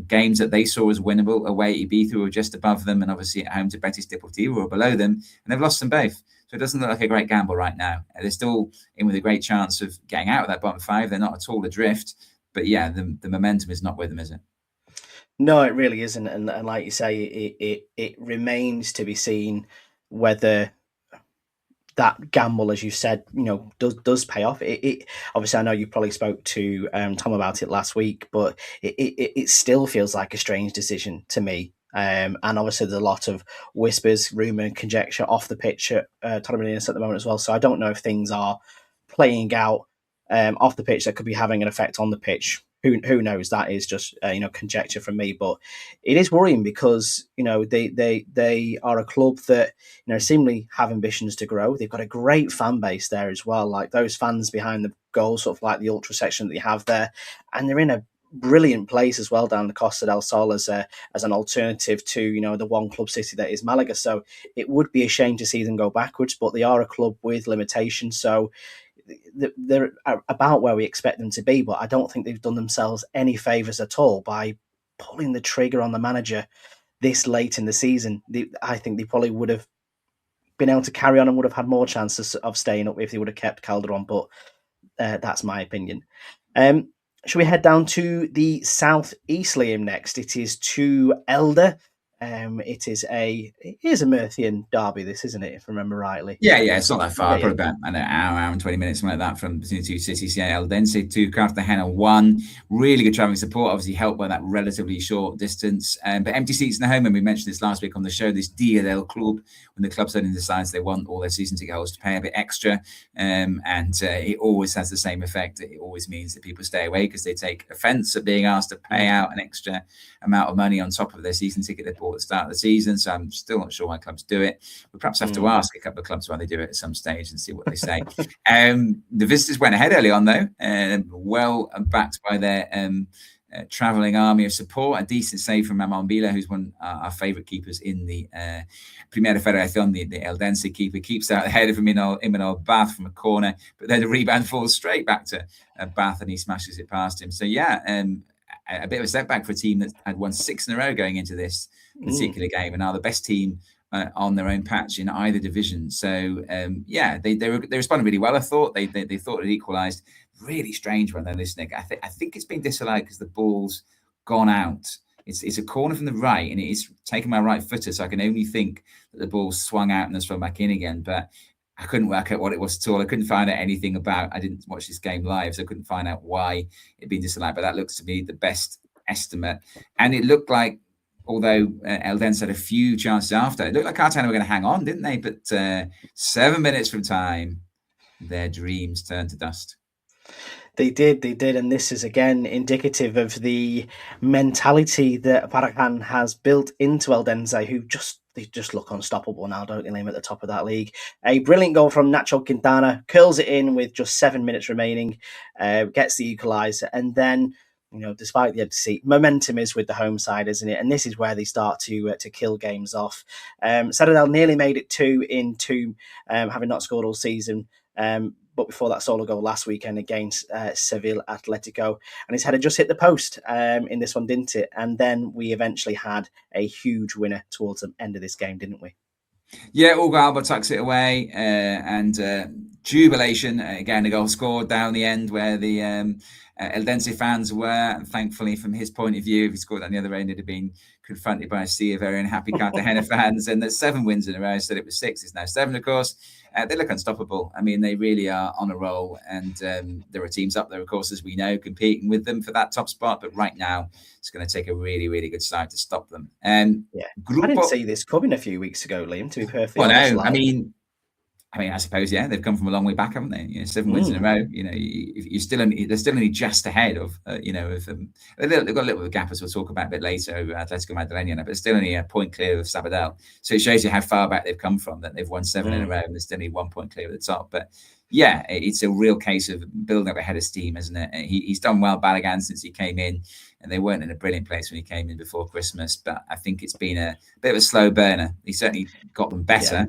games that they saw as winnable away at Ibiza, who were just above them, and obviously at home to Betis Deportivo, who were below them, and they've lost them both. So it doesn't look like a great gamble right now. They're still in with a great chance of getting out of that bottom 5. They're not at all adrift, but the momentum is not with them, is it? No, it really isn't. And like you say, it remains to be seen whether that gamble, as you said, does pay off. It obviously, I know you probably spoke to Tom about it last week, but it still feels like a strange decision to me. And obviously, there's a lot of whispers, rumor, and conjecture off the pitch at Torremolinos at the moment as well. So I don't know if things are playing out off the pitch that could be having an effect on the pitch. Who knows? That is just conjecture from me, but it is worrying because they are a club that seemingly have ambitions to grow. They've got a great fan base there as well, like those fans behind the goal, sort of like the ultra section that they have there, and they're in a brilliant place as well down the Costa del Sol as an alternative to the one club city that is Malaga. So it would be a shame to see them go backwards, but they are a club with limitations. So they're about where we expect them to be, but I don't think they've done themselves any favours at all by pulling the trigger on the manager this late in the season. I think they probably would have been able to carry on and would have had more chances of staying up if they would have kept Calderon, but that's my opinion. Should we head down to the southeast, Liam, next? It is to Elda. It is a Merthian derby, this, isn't it, if I remember rightly? Yeah, it's not that far. Yeah, Probably about an hour and 20 minutes, something like that, from between the two cities. Yeah, Eldense to Cartagena 1. Really good travelling support, obviously helped by that relatively short distance. But empty seats in the home, and we mentioned this last week on the show, this Dia del Club, when the club suddenly decides they want all their season ticket holders to pay a bit extra. And it always has the same effect. It always means that people stay away because they take offence at being asked to pay out an extra amount of money on top of their season ticket they bought at the start of the season. So I'm still not sure why clubs do it. We perhaps have to ask a couple of clubs why they do it at some stage and see what they say. The visitors went ahead early on, though, well backed by their travelling army of support. A decent save from Mamon Bila, who's one of our favourite keepers in the Primera RFEF, the Eldense keeper, keeps out ahead of Imanol Bath from a corner, but then the rebound falls straight back to Bath and he smashes it past him. So, a bit of a setback for a team that had won 6 in a row going into this particular game and are the best team on their own patch in either division. So they responded really well. I thought they thought it equalised. Really strange when they're listening. I think it's been disallowed because the ball's gone out. It's a corner from the right and it is taking my right footer, so I can only think that the ball swung out and then swung back in again. But I couldn't work out what it was at all. I couldn't find out anything about. I didn't watch this game live, so I couldn't find out why it'd been disallowed. But that looks to be the best estimate. And it looked like, although Eldense had a few chances after, it looked like Cartagena were going to hang on, didn't they? But 7 minutes from time, their dreams turned to dust. They did, and this is again indicative of the mentality that Barragan has built into Eldense, who they just look unstoppable now, don't they, Liam, at the top of that league. A brilliant goal from Nacho Quintana, curls it in with just 7 minutes remaining, gets the equaliser, and then, despite the empty seat, momentum is with the home side, isn't it? And this is where they start to kill games off. Sabadell nearly made it 2-2, having not scored all season. But before that solo goal last weekend against Seville Atletico, and his header just hit the post in this one, didn't it? And then we eventually had a huge winner towards the end of this game, didn't we? Yeah, Hugo Alba tucks it away, and jubilation. Again, a goal scored down the end where the Eldense fans were. And thankfully, from his point of view, if he scored on the other end, he'd have been confronted by a sea of very unhappy Cartagena fans. And there's 7 wins in a row. Said it was 6. It's now 7, of course. They look unstoppable. I mean, they really are on a roll. And there are teams up there, of course, as we know, competing with them for that top spot. But right now, it's going to take a really, really good side to stop them. Grupo, I didn't see this coming a few weeks ago, Liam, to be perfectly honest. No, I mean, I suppose, they've come from a long way back, haven't they? 7 wins in a row. They're still only just ahead of, they've got a little bit of a gap, as we'll talk about a bit later, over Atletico Madrileño, but still only a point clear of Sabadell. So it shows you how far back they've come from, that they've won 7 in a row and they're still only 1 point clear at the top. But yeah, it's a real case of building up a head of steam, isn't it? He's done well, Barragan, since he came in, and they weren't in a brilliant place when he came in before Christmas. But I think it's been a bit of a slow burner. He certainly got them better. Yeah.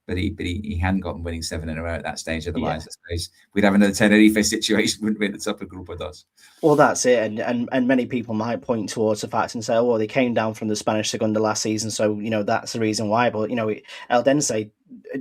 But he hadn't gotten winning 7 in a row at that stage. Otherwise, I suppose we'd have another Tenerife situation, wouldn't we, at the top of Grupo dos? Well, that's it. And many people might point towards the fact and say, oh, well, they came down from the Spanish Segunda last season, so, that's the reason why. But, Eldense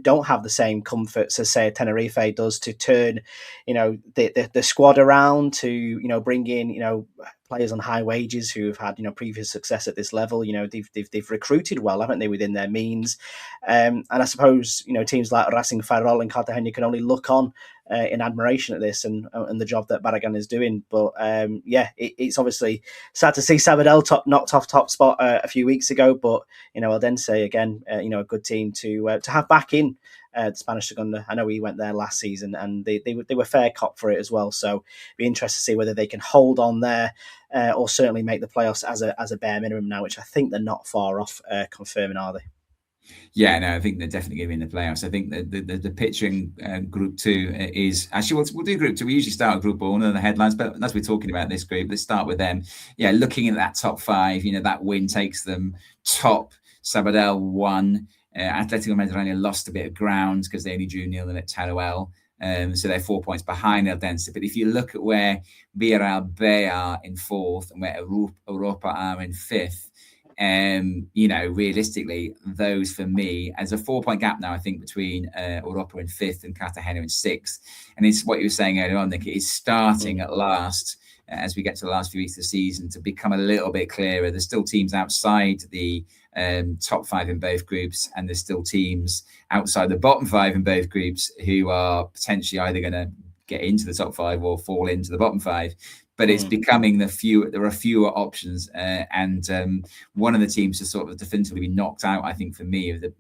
don't have the same comforts as, say, Tenerife does to turn, the squad around, to, bring in, players on high wages who have had, previous success at this level. They've recruited well, haven't they, within their means? And I suppose, teams like Racing Ferrol and Cartagena can only look on in admiration at this and the job that Barragan is doing. But it's obviously sad to see Sabadell knocked off top spot a few weeks ago. But Eldense again, a good team to have back in the Spanish Segunda. I know he went there last season, and they were fair cop for it as well. So it'd be interesting to see whether they can hold on there or certainly make the playoffs as a bare minimum now, which I think they're not far off confirming, are they? Yeah, no, I think they're definitely going to be in the playoffs. I think the picture in Group 2 is actually we'll do Group 2. We usually start with Group 1 and the headlines, but as we're talking about this group, let's start with them. Yeah, looking at that top 5, that win takes them top. Sabadell won. Atletico Madrileño lost a bit of ground because they only drew 0-0 at Teruel. So they're 4 points behind Eldense. But if you look at where Villarreal B are in fourth and where Europa are in fifth, realistically, those for me, as a 4 point gap now, I think, between Europa in fifth and Cartagena in sixth. And it's what you were saying earlier on, Nick, it's starting at last, as we get to the last few weeks of the season, to become a little bit clearer. There's still teams outside the top five in both groups, and there's still teams outside the bottom five in both groups who are potentially either going to get into the top five or fall into the bottom five. But it's becoming there are fewer options, and one of the teams to sort of definitively be knocked out, I think, for me, of the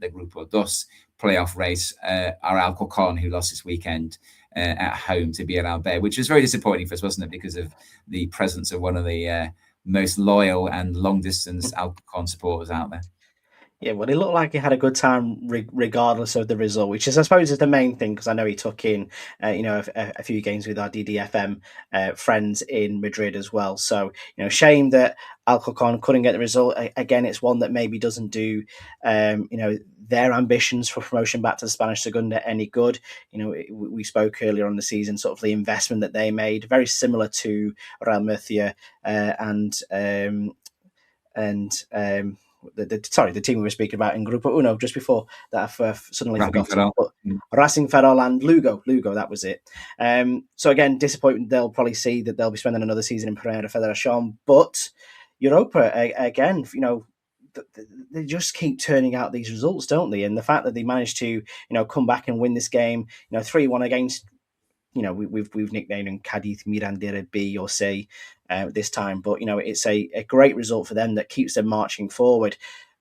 Grupo 2 playoff race are Alcorcón, who lost this weekend at home to Villarreal B, which was very disappointing for us, wasn't it? Because of the presence of one of the most loyal and long-distance Alcorcón supporters out there. Yeah, well, it looked like he had a good time regardless of the result, which is, I suppose, is the main thing, because I know he took in, a few games with our DDFM friends in Madrid as well. So, shame that Alcorcón couldn't get the result. Again, it's one that maybe doesn't do, their ambitions for promotion back to the Spanish Segunda any good. We spoke earlier on in the season, sort of the investment that they made, very similar to Real Murcia and the team we were speaking about in Grupo Uno just before that I've suddenly forgotten. But Racing Ferrol and Lugo, that was it. So again, disappointing. They'll probably see that they'll be spending another season in Primera Federación, but Europa again, they just keep turning out these results, don't they? And the fact that they managed to, come back and win this game, 3-1 against, we've nicknamed them Cádiz Mirandera B or C this time, but it's a great result for them that keeps them marching forward.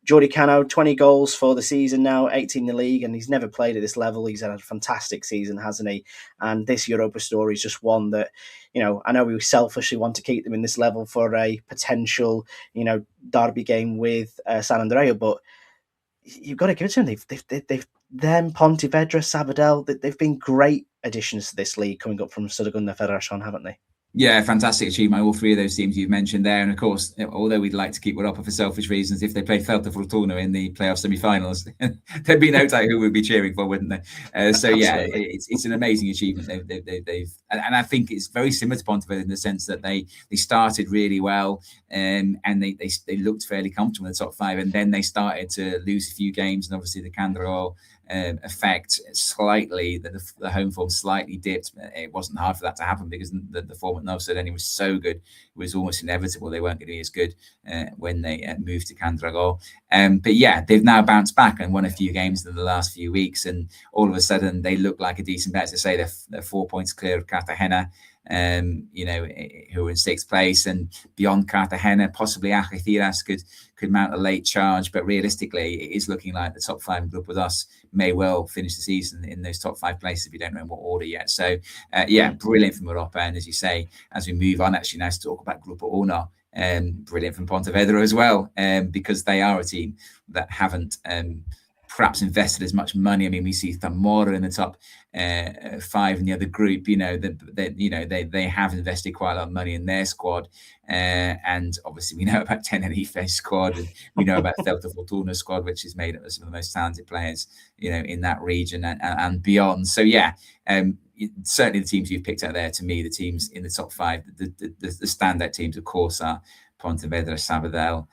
Jordi Cano, 20 goals for the season now, 18 in the league, and he's never played at this level. He's had a fantastic season, hasn't he? And this Europa story is just one that, I know we selfishly want to keep them in this level for a potential, derby game with San Andreu, but you've got to give it to them. They've them, Pontevedra, Sabadell, they've been great additions to this league coming up from Segunda Federación, haven't they? Yeah, fantastic achievement. All three of those teams you've mentioned there. And of course, although we'd like to keep Europa for selfish reasons, if they played Celta Fortuna in the playoff semi-finals, there'd be no doubt who we'd be cheering for, wouldn't there? So yeah, it's an amazing achievement. And I think it's very similar to Pontevedra in the sense that they started really well, and they looked fairly comfortable in the top five, and then they started to lose a few games, and obviously the Candrao effect slightly, the home form slightly dipped. It wasn't hard for that to happen because the form at Novosel was so good, it was almost inevitable they weren't going to be as good when they moved to Candragó. But yeah, they've now bounced back and won a few games in the last few weeks, and all of a sudden they look like a decent bet. To say they're 4 points clear of Cartagena, who are in sixth place, and beyond Cartagena, possibly Algeciras could mount a late charge, but realistically, it is looking like the top five group with us may well finish the season in those top five places if you don't know in what order yet. So, brilliant from Europa, and as you say, as we move on, actually now to talk about Grupo 1, brilliant from Pontevedra as well, because they are a team that haven't perhaps invested as much money. I mean, we see Zamora in the top five in the other group. They have invested quite a lot of money in their squad, and obviously we know about Tenerife's squad, and we know about Celta Fortuna squad, which is made up of some of the most talented players, in that region and beyond. So yeah, certainly the teams you've picked out there, to me, the teams in the top five, the standout teams, of course, are Pontevedra, Sabadell,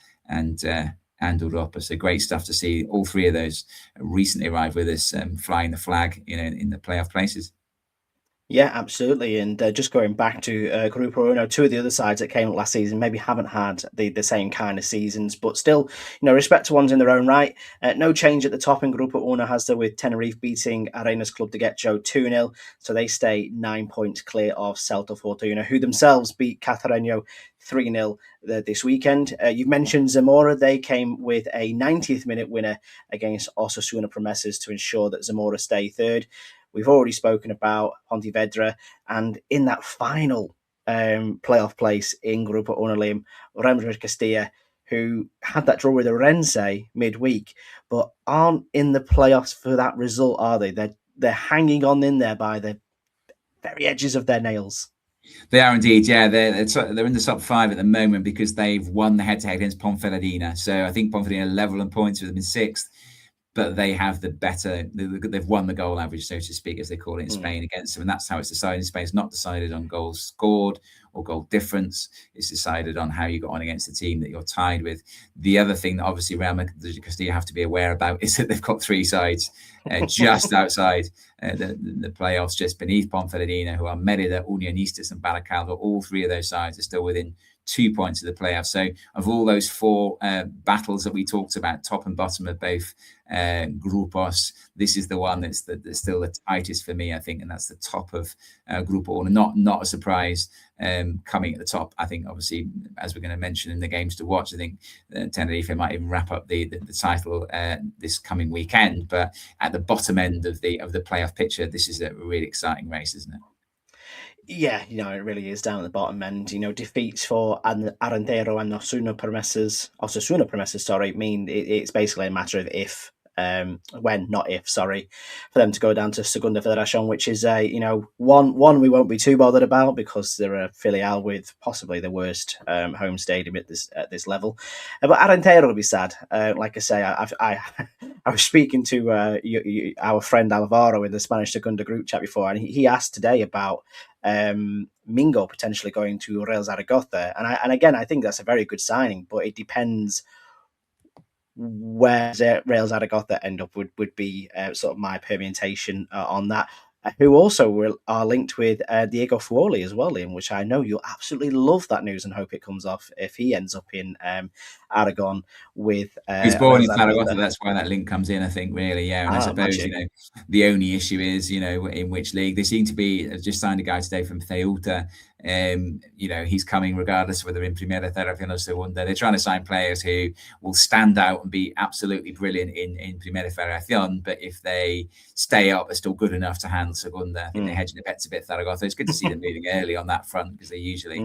and Europa. So great stuff to see all three of those recently arrived with us, flying the flag, in the playoff places. Yeah, absolutely. And just going back to Grupo 1, two of the other sides that came up last season maybe haven't had the same kind of seasons, but still, respect to ones in their own right. No change at the top in Grupo 1, has there, with Tenerife beating Arenas Club de Getxo 2-0. So they stay 9 points clear of Celta Fortuna, who themselves beat Cacereño 3-0 this weekend. You've mentioned Zamora. They came with a 90th minute winner against Osasuna Promesas to ensure that Zamora stay third. We've already spoken about Pontevedra, and in that final playoff place in Grupo 1, Liam, Real Madrid Castilla, who had that draw with Orense midweek, but aren't in the playoffs for that result, are they? They're hanging on in there by the very edges of their nails. They are indeed, yeah. They're in the top five at the moment because they've won the head-to-head against Ponferradina. So I think Ponferradina level in points with them in sixth. but they have they've won the goal average, so to speak, as they call it in Spain, against them. And that's how it's decided in Spain. It's not decided on goals scored or goal difference. It's decided on how you got on against the team that you're tied with. The other thing that obviously Real Madrid Castilla have to be aware about is that they've got 3 sides just outside the playoffs, just beneath Ponferradina, who are Merida, Unionistas and Baracaldo. All 3 of those sides are still within 2 points of the playoffs. So of all those 4 battles that we talked about, top and bottom of both Grupos, this is the one that's still the tightest for me, I think, and that's the top of Grupo. Not a surprise coming at the top. I think, obviously, as we're going to mention in the games to watch, I think Tenerife might even wrap up the title this coming weekend. But at the bottom end of the playoff picture, this is a really exciting race, isn't it? Yeah, it really is down at the bottom end. Defeats for Arantero and Osasuna Promesas, sorry, mean it's basically a matter of if, when, not if, sorry, for them to go down to Segunda Federación, which is one we won't be too bothered about because they're a filial with possibly the worst home stadium at this level. But Arantero will be sad. Like I say, I was speaking to our friend Alvaro in the Spanish Segunda group chat before, and he asked today about Mingo potentially going to Real Zaragoza, and again, I think that's a very good signing, but it depends where Real Zaragoza end up would be sort of my permutation on that. Who also are linked with Diego Fuoli as well, Liam, which I know you'll absolutely love that news and hope it comes off if he ends up in Aragon with. He's born in Zaragoza, that's why that link comes in, I think, really, yeah. And I suppose, the only issue is, in which league. They seem to be, just signed a guy today from Ceuta. He's coming regardless whether in Primera Federación or Segunda. They're trying to sign players who will stand out and be absolutely brilliant in Primera Federación, but if they stay up, they're still good enough to handle Segunda. I think they're hedging the bets a bit, Zaragoza. It's good to see them moving early on that front because they're usually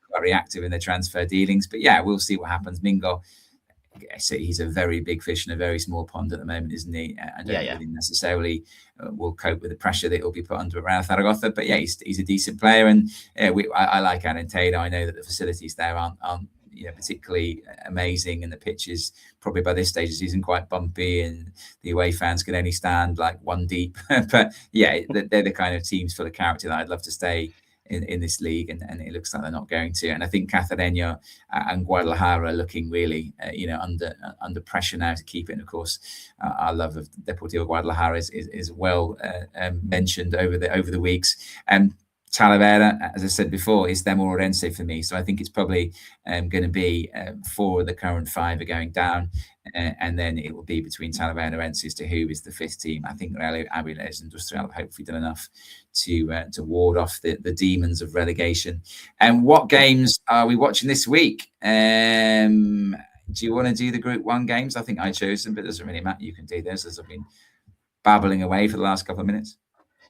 quite reactive in their transfer dealings. But yeah, we'll see what happens. Mingo, he's a very big fish in a very small pond at the moment, isn't he? I don't really necessarily will cope with the pressure that he'll be put under around Zaragoza. But yeah, he's a decent player, and I like Arantero. I know that the facilities there aren't particularly amazing, and the pitch is probably by this stage of the season quite bumpy, and the away fans can only stand like 1 deep. But yeah, they're the kind of teams full of character that I'd love to stay in this league, and it looks like they're not going to. And I think Cacereño and Guadalajara are looking really under pressure now to keep it. And of course, our love of Deportivo Guadalajara is well mentioned over the weeks. Talavera, as I said before, is them or Orense for me. So I think it's probably going to be 4 of the current 5 are going down. And then it will be between Talavera and Orense as to who is the 5th team. I think Avilés Industrial have hopefully done enough to ward off the demons of relegation. And what games are we watching this week? Do you want to do the Group 1 games? I think I chose them, but it doesn't really matter. You can do those as I've been babbling away for the last couple of minutes.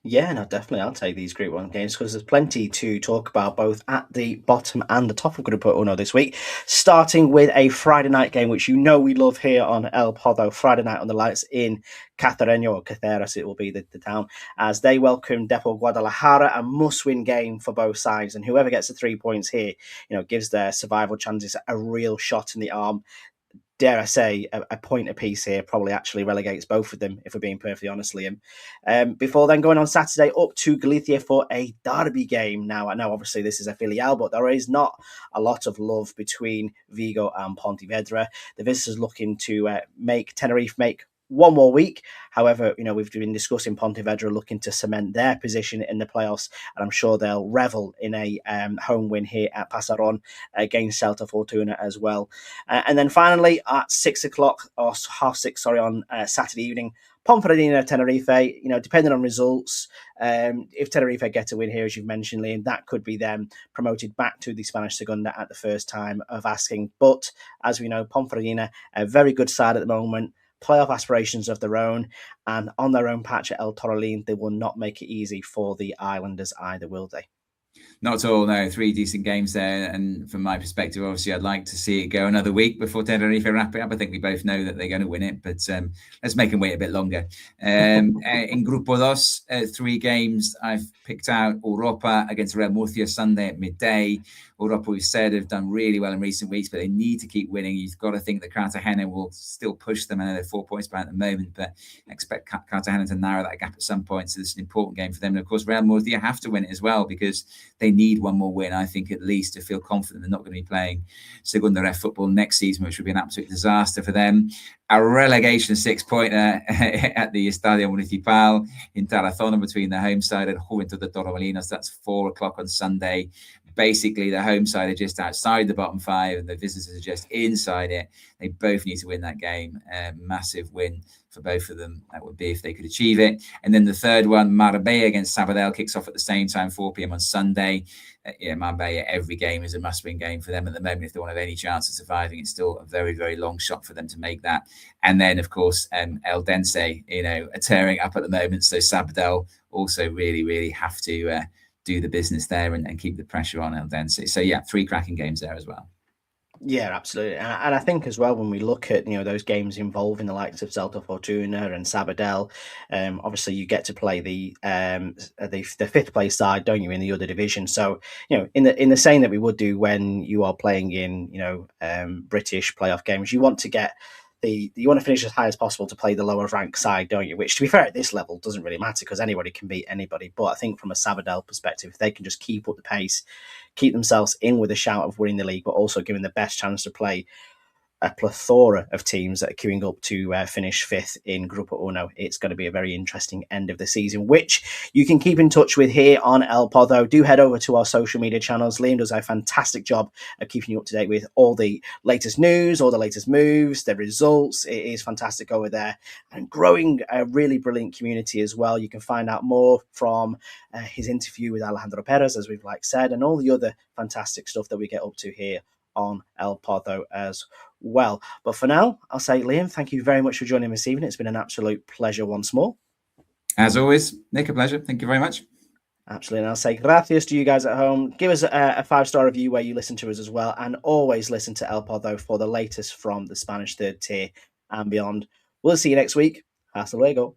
Yeah, no, definitely. I'll take these Group 1 games because there's plenty to talk about both at the bottom and the top of Grupo Uno this week. Starting with a Friday night game, which we love here on El Podo. Friday night on the lights in Cacereño, or Caceres, it will be the town, as they welcome Depo Guadalajara, a must-win game for both sides. And whoever gets the 3 points here, gives their survival chances a real shot in the arm. Dare I say, a point apiece here probably actually relegates both of them, if we're being perfectly honest, Liam. Before then, going on Saturday up to Galicia for a derby game. Now, I know obviously this is a filial, but there is not a lot of love between Vigo and Pontevedra. The visitors looking to make Tenerife make 1 more week. However, we've been discussing Pontevedra looking to cement their position in the playoffs, and I'm sure they'll revel in a home win here at Pasaron against Celta Fortuna as well. And then finally at 6 o'clock or 6:30 on Saturday evening, Ponferradina, Tenerife. Depending on results, if Tenerife get a win here, as you've mentioned, Liam, that could be them promoted back to the Spanish Segunda at the first time of asking. But as we know, Ponferradina, a very good side at the moment, playoff aspirations of their own, and on their own patch at El Torrelín, they will not make it easy for the Islanders either, will they? Not at all, no. 3 decent games there, and from my perspective, obviously, I'd like to see it go another week before Tenerife wrap it up. I think we both know that they're going to win it, but let's make them wait a bit longer. In Grupo 2, 3 games I've picked out. Europa against Real Murcia Sunday at midday. Europa, we've said, have done really well in recent weeks, but they need to keep winning. You've got to think that Cartagena will still push them. I know they're 4 points behind at the moment, but expect Cartagena to narrow that gap at some point. So this is an important game for them. And of course, Real Murcia have to win it as well, because they need one more win, I think, at least, to feel confident they're not going to be playing Segunda Ref football next season, which would be an absolute disaster for them. A relegation 6-pointer at the Estadio Municipal in Tarazona between the home side and Juventud de Torremolinos. That's 4:00 on Sunday. Basically, the home side are just outside the bottom 5 and the visitors are just inside it. They both need to win that game. Massive win for both of them. That would be if they could achieve it. And then the third one, Marbella against Sabadell, kicks off at the same time, 4 p.m. on Sunday. Marbella, every game is a must-win game for them at the moment. If they want to have any chance of surviving, it's still a very, very long shot for them to make that. And then, of course, Eldense, are tearing up at the moment. So Sabadell also really, really have to do the business there and keep the pressure on Eldense. So, 3 cracking games there as well. Yeah, absolutely. And I think as well, when we look at, those games involving the likes of Celta Fortuna and Sabadell, obviously you get to play the 5th place side, don't you, in the other division. So, in the same that we would do when you are playing in, British playoff games, you want to get you want to finish as high as possible to play the lower rank side, don't you? Which, to be fair, at this level doesn't really matter because anybody can beat anybody. But I think from a Sabadell perspective, if they can just keep up the pace, keep themselves in with a shout of winning the league, but also giving the best chance to play a plethora of teams that are queuing up to finish 5th in Grupo Uno. It's going to be a very interesting end of the season, which you can keep in touch with here on El Podo. Do head over to our social media channels. Liam does a fantastic job of keeping you up to date with all the latest news, all the latest moves, the results. It is fantastic over there and growing a really brilliant community as well. You can find out more from his interview with Alejandro Perez, as we've said, and all the other fantastic stuff that we get up to here on El Podo as well. But for now, I'll say, Liam, thank you very much for joining me this evening. It's been an absolute pleasure once more. As always, Nick, a pleasure. Thank you very much. Absolutely. And I'll say gracias to you guys at home. Give us a 5-star review where you listen to us as well. And always listen to El Podo for the latest from the Spanish third tier and beyond. We'll see you next week. Hasta luego.